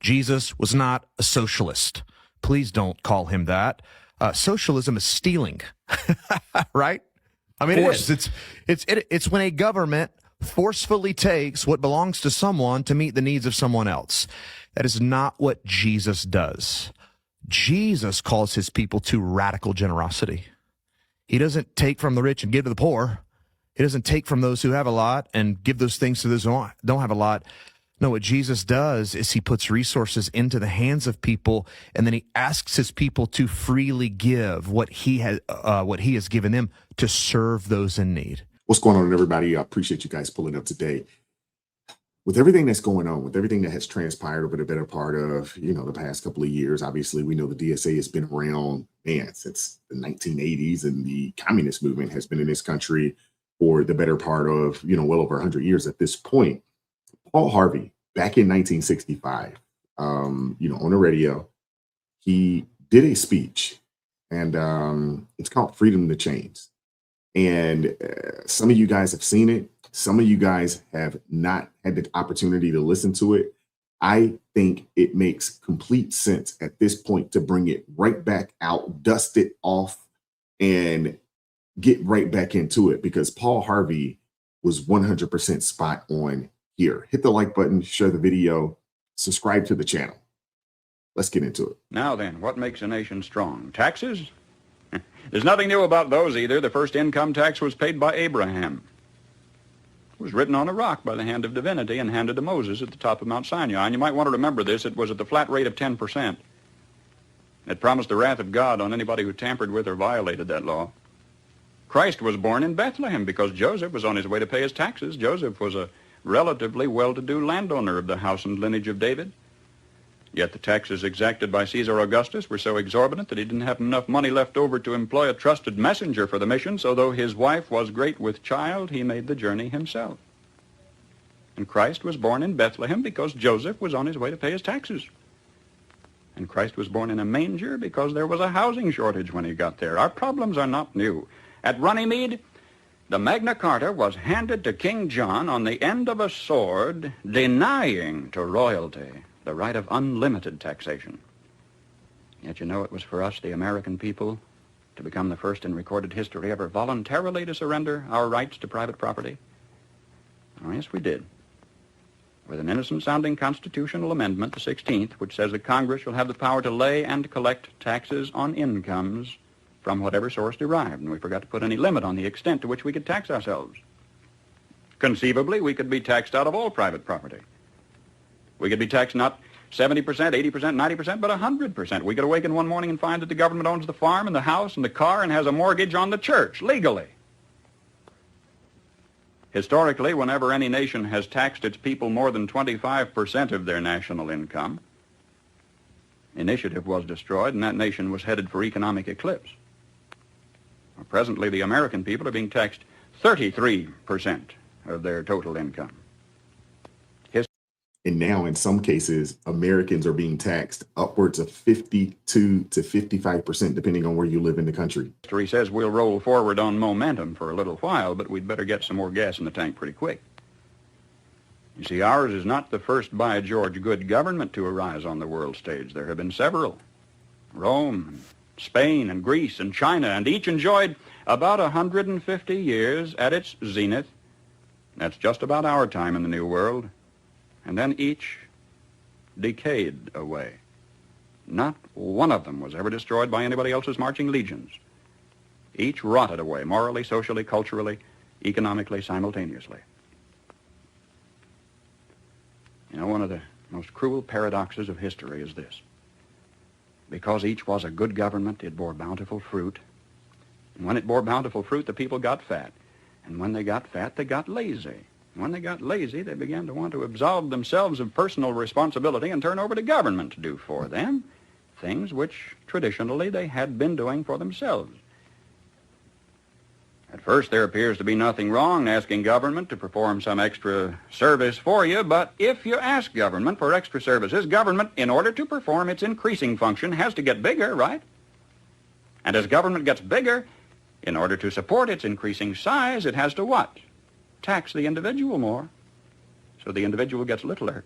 Jesus was not a socialist. Please don't call him that. Socialism is stealing, right? I mean, it's when a government forcefully takes what belongs to someone to meet the needs of someone else. That is not what Jesus does. Jesus calls his people to radical generosity. He doesn't take from the rich and give to the poor. He doesn't take from those who have a lot and give those things to those who don't have a lot. No, what Jesus does is he puts resources into the hands of people, and then he asks his people to freely give what he has given them to serve those in need. What's going on, everybody? I appreciate you guys pulling up today. With everything that's going on, with everything that has transpired over the better part of, the past couple of years, obviously, we know the DSA has been around, since the 1980s, and the communist movement has been in this country for the better part of, well over 100 years at this point. Paul Harvey, back in 1965, on the radio, he did a speech, and it's called Freedom to Change. And some of you guys have seen it. Some of you guys have not had the opportunity to listen to it. I think it makes complete sense at this point to bring it right back out, dust it off, and get right back into it, because Paul Harvey was 100% spot on here. Hit the like button, share the video, subscribe to the channel. Let's get into it. Now then, what makes a nation strong? Taxes? There's nothing new about those either. The first income tax was paid by Abraham. It was written on a rock by the hand of divinity and handed to Moses at the top of Mount Sinai. And you might want to remember this. It was at the flat rate of 10%. It promised the wrath of God on anybody who tampered with or violated that law. Christ was born in Bethlehem because Joseph was on his way to pay his taxes. Joseph was a relatively well-to-do landowner of the house and lineage of David. Yet the taxes exacted by Caesar Augustus were so exorbitant that he didn't have enough money left over to employ a trusted messenger for the mission, so though his wife was great with child, he made the journey himself. And Christ was born in Bethlehem because Joseph was on his way to pay his taxes. And Christ was born in a manger because there was a housing shortage when he got there. Our problems are not new. At Runnymede, the Magna Carta was handed to King John on the end of a sword, denying to royalty the right of unlimited taxation. Yet it was for us, the American people, to become the first in recorded history ever voluntarily to surrender our rights to private property. Oh, yes, we did. With an innocent-sounding constitutional amendment, the 16th, which says that Congress shall have the power to lay and collect taxes on incomes from whatever source derived, and we forgot to put any limit on the extent to which we could tax ourselves. Conceivably, we could be taxed out of all private property. We could be taxed not 70%, 80%, 90%, but 100%. We could awaken one morning and find that the government owns the farm and the house and the car and has a mortgage on the church, legally. Historically, whenever any nation has taxed its people more than 25% of their national income, initiative was destroyed and that nation was headed for economic eclipse. Presently, the American people are being taxed 33% of their total income. And now, in some cases, Americans are being taxed upwards of 52 to 55%, depending on where you live in the country. History says we'll roll forward on momentum for a little while, but we'd better get some more gas in the tank pretty quick. You see, ours is not the first by George good government to arise on the world stage. There have been several. Rome, and Spain, and Greece, and China, and each enjoyed about 150 years at its zenith. That's just about our time in the New World. And then each decayed away. Not one of them was ever destroyed by anybody else's marching legions. Each rotted away, morally, socially, culturally, economically, simultaneously. One of the most cruel paradoxes of history is this. Because each was a good government, it bore bountiful fruit. And when it bore bountiful fruit, the people got fat. And when they got fat, they got lazy. When they got lazy, they began to want to absolve themselves of personal responsibility and turn over to government to do for them things which traditionally they had been doing for themselves. At first, there appears to be nothing wrong in asking government to perform some extra service for you, but if you ask government for extra services, government, in order to perform its increasing function, has to get bigger, right? And as government gets bigger, in order to support its increasing size, it has to what? Tax the individual more, so the individual gets littler.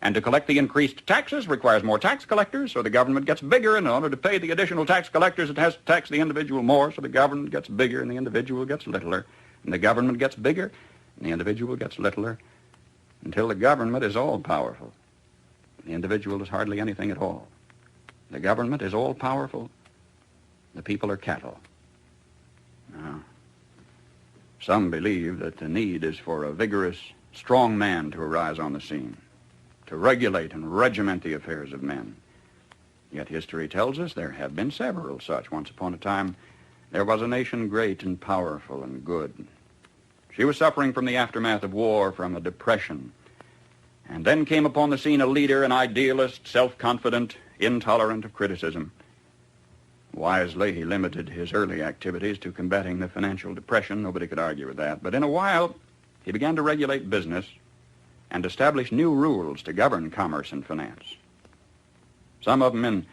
And to collect the increased taxes requires more tax collectors, so the government gets bigger, and in order to pay the additional tax collectors, it has to tax the individual more, so the government gets bigger and the individual gets littler. And the government gets bigger and the individual gets littler until the government is all-powerful. The individual is hardly anything at all. The government is all-powerful. The people are cattle. Now, some believe that the need is for a vigorous, strong man to arise on the scene, to regulate and regiment the affairs of men. Yet history tells us there have been several such. Once upon a time, there was a nation great and powerful and good. She was suffering from the aftermath of war, from a depression. And then came upon the scene a leader, an idealist, self-confident, intolerant of criticism. Wisely, he limited his early activities to combating the financial depression. Nobody could argue with that. But in a while, he began to regulate business and establish new rules to govern commerce and finance. Some of them in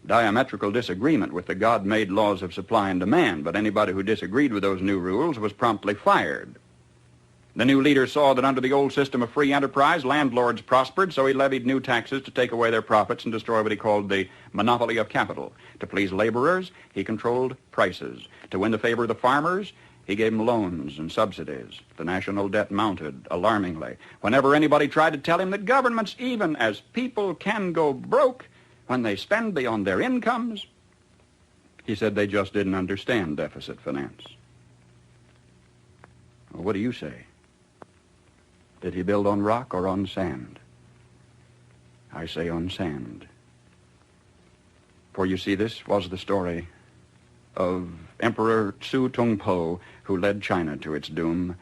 diametrical disagreement with the God-made laws of supply and demand, but anybody who disagreed with those new rules was promptly fired. The new leader saw that under the old system of free enterprise, landlords prospered, so he levied new taxes to take away their profits and destroy what he called the monopoly of capital. To please laborers, he controlled prices. To win the favor of the farmers, he gave them loans and subsidies. The national debt mounted alarmingly. Whenever anybody tried to tell him that governments, even as people, can go broke when they spend beyond their incomes, he said they just didn't understand deficit finance. Well, what do you say? Did he build on rock or on sand? I say on sand. For you see, this was the story of Emperor Su Tongpo, who led China to its doom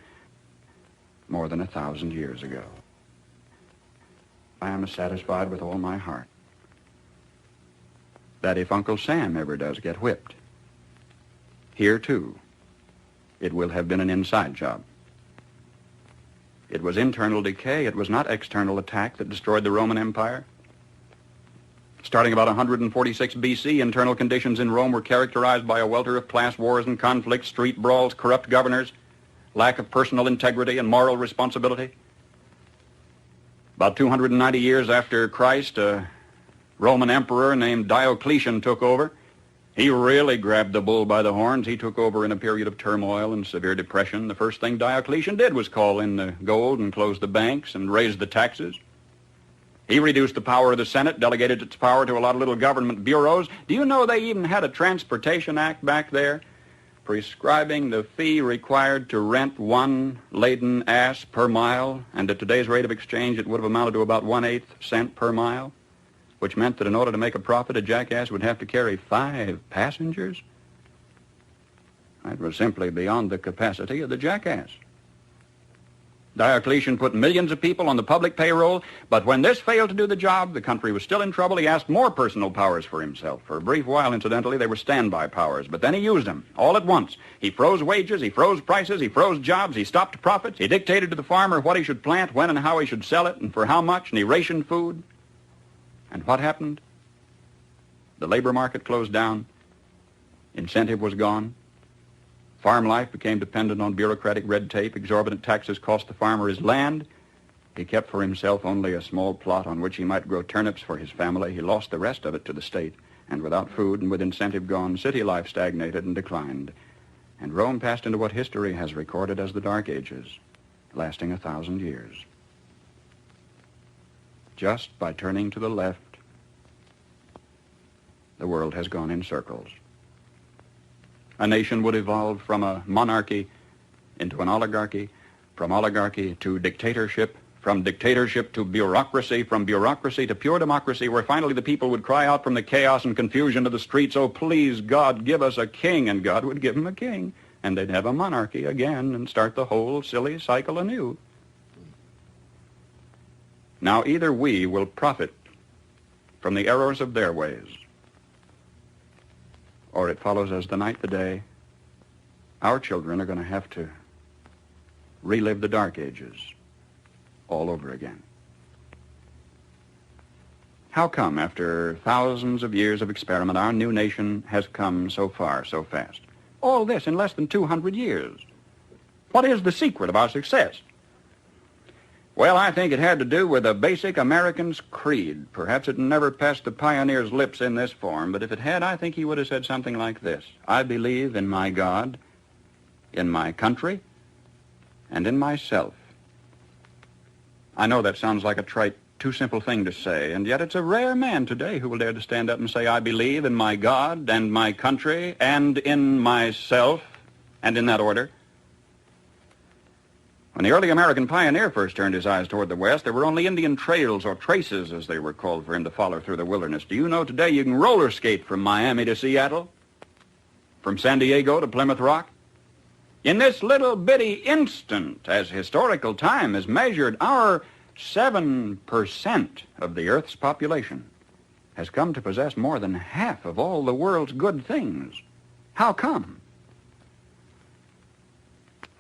more than 1,000 years ago. I am satisfied with all my heart that if Uncle Sam ever does get whipped, here too, it will have been an inside job. It was internal decay. It was not external attack that destroyed the Roman Empire. Starting about 146 B.C., internal conditions in Rome were characterized by a welter of class wars and conflicts, street brawls, corrupt governors, lack of personal integrity and moral responsibility. About 290 years after Christ, a Roman emperor named Diocletian took over. He really grabbed the bull by the horns. He took over in a period of turmoil and severe depression. The first thing Diocletian did was call in the gold and close the banks and raise the taxes. He reduced the power of the Senate, delegated its power to a lot of little government bureaus. Do you know they even had a Transportation Act back there prescribing the fee required to rent one laden ass per mile? And at today's rate of exchange, it would have amounted to about 1/8 cent per mile, which meant that in order to make a profit, a jackass would have to carry 5 passengers. That was simply beyond the capacity of the jackass. Diocletian put millions of people on the public payroll, but when this failed to do the job, the country was still in trouble. He asked more personal powers for himself. For a brief while, incidentally, they were standby powers, but then he used them all at once. He froze wages, he froze prices, he froze jobs, he stopped profits, he dictated to the farmer what he should plant, when and how he should sell it, and for how much, and he rationed food. And what happened? The labor market closed down. Incentive was gone. Farm life became dependent on bureaucratic red tape. Exorbitant taxes cost the farmer his land. He kept for himself only a small plot on which he might grow turnips for his family. He lost the rest of it to the state. And without food and with incentive gone, city life stagnated and declined. And Rome passed into what history has recorded as the Dark Ages, lasting 1,000 years. Just by turning to the left, the world has gone in circles. A nation would evolve from a monarchy into an oligarchy, from oligarchy to dictatorship, from dictatorship to bureaucracy, from bureaucracy to pure democracy, where finally the people would cry out from the chaos and confusion of the streets, "Oh, please, God, give us a king," and God would give them a king, and they'd have a monarchy again and start the whole silly cycle anew. Now, either we will profit from the errors of their ways, or it follows as the night the day, our children are going to have to relive the Dark Ages all over again. How come, after thousands of years of experiment, our new nation has come so far so fast? All this in less than 200 years. What is the secret of our success? Well, I think it had to do with a basic American's creed. Perhaps it never passed the pioneer's lips in this form, but if it had, I think he would have said something like this: I believe in my God, in my country, and in myself. I know that sounds like a trite, too simple thing to say, and yet it's a rare man today who will dare to stand up and say, I believe in my God and my country and in myself, and in that order. When the early American pioneer first turned his eyes toward the West, there were only Indian trails, or traces as they were called, for him to follow through the wilderness. Do you know today you can roller skate from Miami to Seattle? From San Diego to Plymouth Rock? In this little bitty instant, as historical time is measured, our 7% of the Earth's population has come to possess more than half of all the world's good things. How come?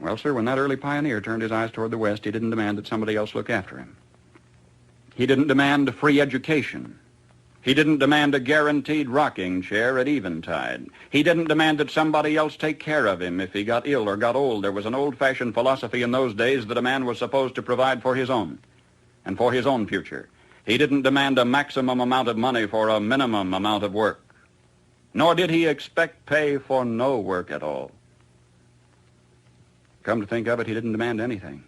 Well, sir, when that early pioneer turned his eyes toward the West, he didn't demand that somebody else look after him. He didn't demand a free education. He didn't demand a guaranteed rocking chair at eventide. He didn't demand that somebody else take care of him if he got ill or got old. There was an old-fashioned philosophy in those days that a man was supposed to provide for his own and for his own future. He didn't demand a maximum amount of money for a minimum amount of work, nor did he expect pay for no work at all. Come to think of it, he didn't demand anything.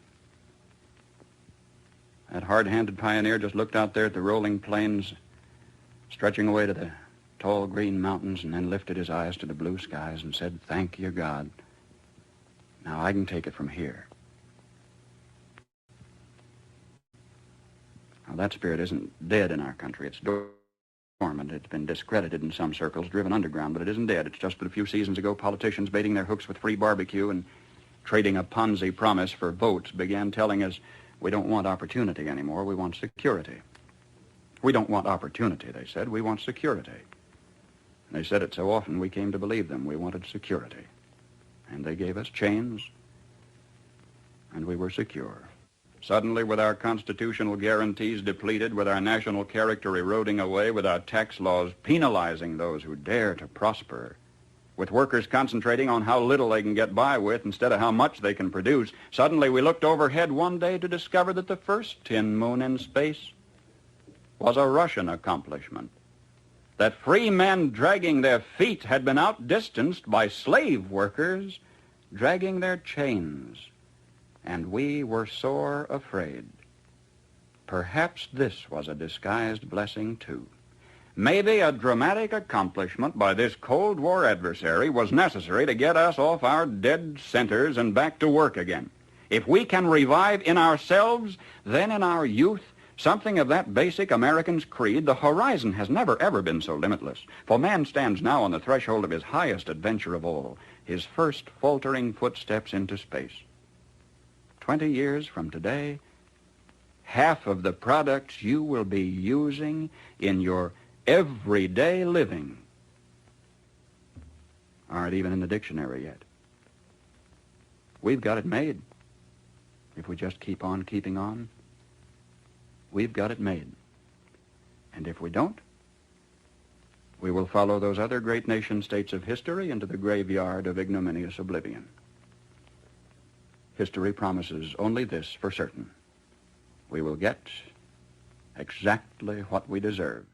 That hard-handed pioneer just looked out there at the rolling plains, stretching away to the tall green mountains, and then lifted his eyes to the blue skies and said, thank you, God. Now I can take it from here. Now that spirit isn't dead in our country. It's dormant. It's been discredited in some circles, driven underground, but it isn't dead. It's just that a few seasons ago, politicians baiting their hooks with free barbecue and trading a Ponzi promise for votes began telling us we don't want opportunity anymore, we want security. We don't want opportunity, they said, we want security. And they said it so often we came to believe them. We wanted security. And they gave us chains, and we were secure. Suddenly, with our constitutional guarantees depleted, with our national character eroding away, with our tax laws penalizing those who dare to prosper, with workers concentrating on how little they can get by with instead of how much they can produce, suddenly we looked overhead one day to discover that the first tin moon in space was a Russian accomplishment. That free men dragging their feet had been outdistanced by slave workers dragging their chains. And we were sore afraid. Perhaps this was a disguised blessing, too. Maybe a dramatic accomplishment by this Cold War adversary was necessary to get us off our dead centers and back to work again. If we can revive in ourselves, then in our youth, something of that basic American's creed, the horizon has never, ever been so limitless. For man stands now on the threshold of his highest adventure of all, his first faltering footsteps into space. 20 years from today, half of the products you will be using in your everyday living aren't even in the dictionary yet. We've got it made. If we just keep on keeping on, we've got it made. And if we don't, we will follow those other great nation-states of history into the graveyard of ignominious oblivion. History promises only this for certain. We will get exactly what we deserve.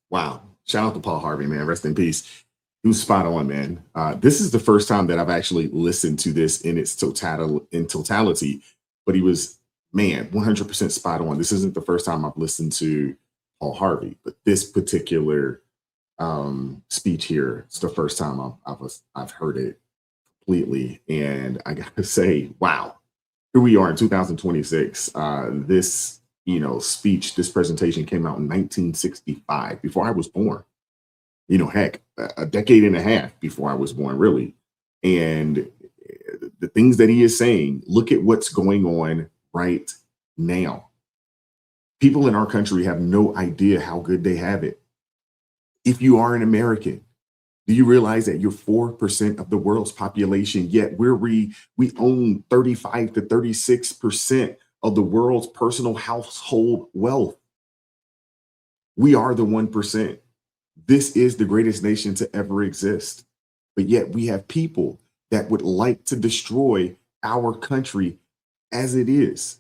Wow. Shout out to Paul Harvey, man. Rest in peace. He was spot on, man. This is the first time that I've actually listened to this in its totality, but he was, man, 100% spot on. This isn't the first time I've listened to Paul Harvey, but this particular speech here, it's the first time I've heard it completely. And I got to say, wow, here we are in 2026. This speech, this presentation came out in 1965, before I was born. Heck, a decade and a half before I was born, really. And the things that he is saying, look at what's going on right now. People in our country have no idea how good they have it. If you are an American, do you realize that you're 4% of the world's population, yet we own 35 to 36% of the world's personal household wealth? We are the 1%. This is the greatest nation to ever exist. But yet we have people that would like to destroy our country as it is.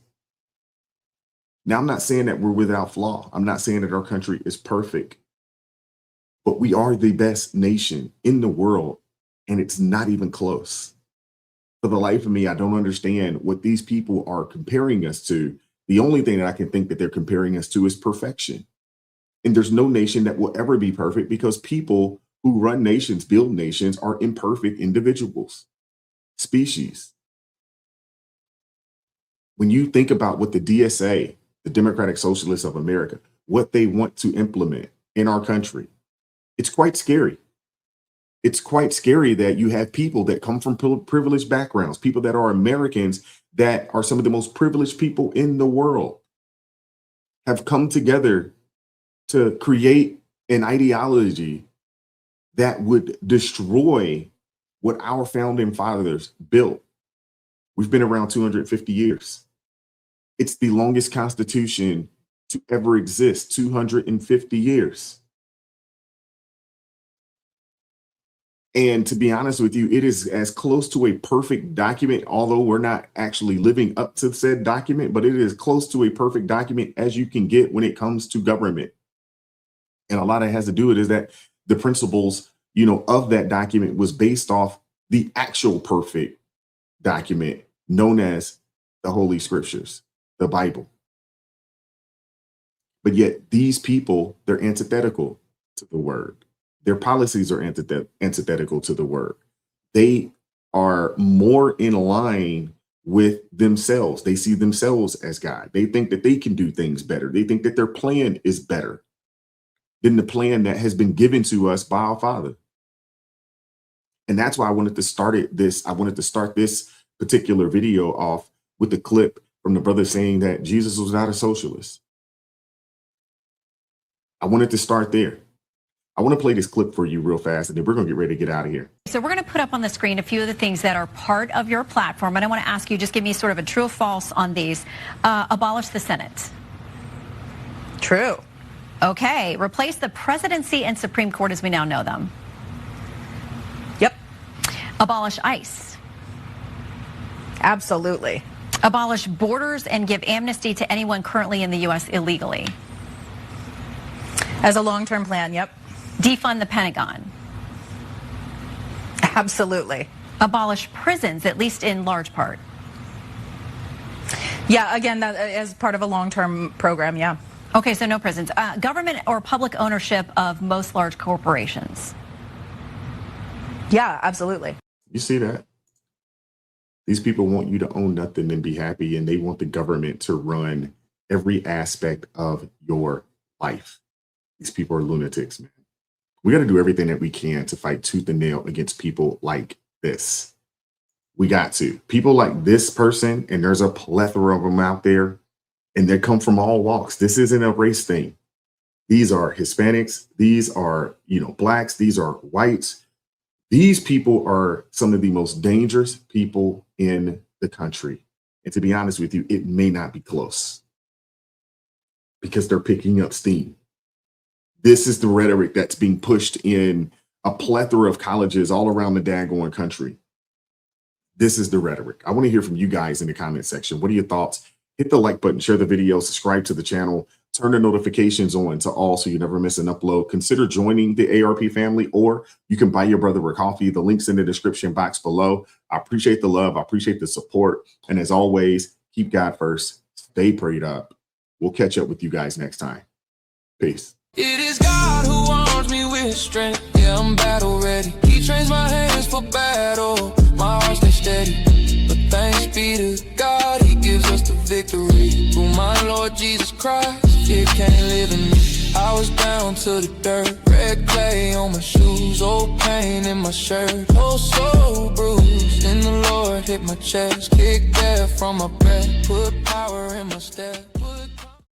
Now, I'm not saying that we're without flaw. I'm not saying that our country is perfect, but we are the best nation in the world, and it's not even close. For the life of me, I don't understand what these people are comparing us to. The only thing that I can think that they're comparing us to is perfection. And there's no nation that will ever be perfect, because people who run nations, build nations, are imperfect individuals, species. When you think about what the DSA, the Democratic Socialists of America, what they want to implement in our country, it's quite scary. It's quite scary that you have people that come from privileged backgrounds, people that are Americans, that are some of the most privileged people in the world, have come together to create an ideology that would destroy what our founding fathers built. We've been around 250 years. It's the longest constitution to ever exist, 250 years. And to be honest with you, it is as close to a perfect document, although we're not actually living up to said document, but it is close to a perfect document as you can get when it comes to government. And a lot of it has to do with is that the principles, of that document was based off the actual perfect document known as the Holy Scriptures, the Bible. But yet these people, they're antithetical to the word. Their policies are antithetical to the word. They are more in line with themselves. They see themselves as God. They think that they can do things better. They think that their plan is better than the plan that has been given to us by our Father. And that's why I wanted to start this particular video off with the clip from the brother saying that Jesus was not a socialist. I wanted to start there. I want to play this clip for you real fast, and then we're going to get ready to get out of here. So we're going to put up on the screen a few of the things that are part of your platform, and I want to ask you, just give me sort of a true or false on these. Abolish the Senate. True. Okay. Replace the presidency and Supreme Court as we now know them. Yep. Abolish ICE. Absolutely. Abolish borders and give amnesty to anyone currently in the U.S. illegally. As a long-term plan, yep. Defund the Pentagon. Absolutely. Abolish prisons, at least in large part. Yeah, again, that as part of a long-term program, yeah. Okay, so no prisons. Government or public ownership of most large corporations. Yeah, absolutely. You see that? These people want you to own nothing and be happy, and they want the government to run every aspect of your life. These people are lunatics, man. We got to do everything that we can to fight tooth and nail against people like this. We got to. People like this person, and there's a plethora of them out there, and they come from all walks. This isn't a race thing. These are Hispanics. These are, blacks. These are whites. These people are some of the most dangerous people in the country. And to be honest with you, it may not be close because they're picking up steam. This is the rhetoric that's being pushed in a plethora of colleges all around the daggone country. This is the rhetoric. I want to hear from you guys in the comment section. What are your thoughts? Hit the like button, share the video, subscribe to the channel, turn the notifications on to all so you never miss an upload. Consider joining the ARP family, or you can buy your brother a coffee. The link's in the description box below. I appreciate the love. I appreciate the support. And as always, keep God first. Stay prayed up. We'll catch up with you guys next time. Peace. It is God who arms me with strength. Yeah, I'm battle ready. He trains my hands for battle. My heart stays steady. But thanks be to God, He gives us the victory. Through my Lord Jesus Christ, it can't live in me. I was down to the dirt, red clay on my shoes, old pain in my shirt, oh so bruised. In the Lord hit my chest, kicked air from my breath, put power in my step.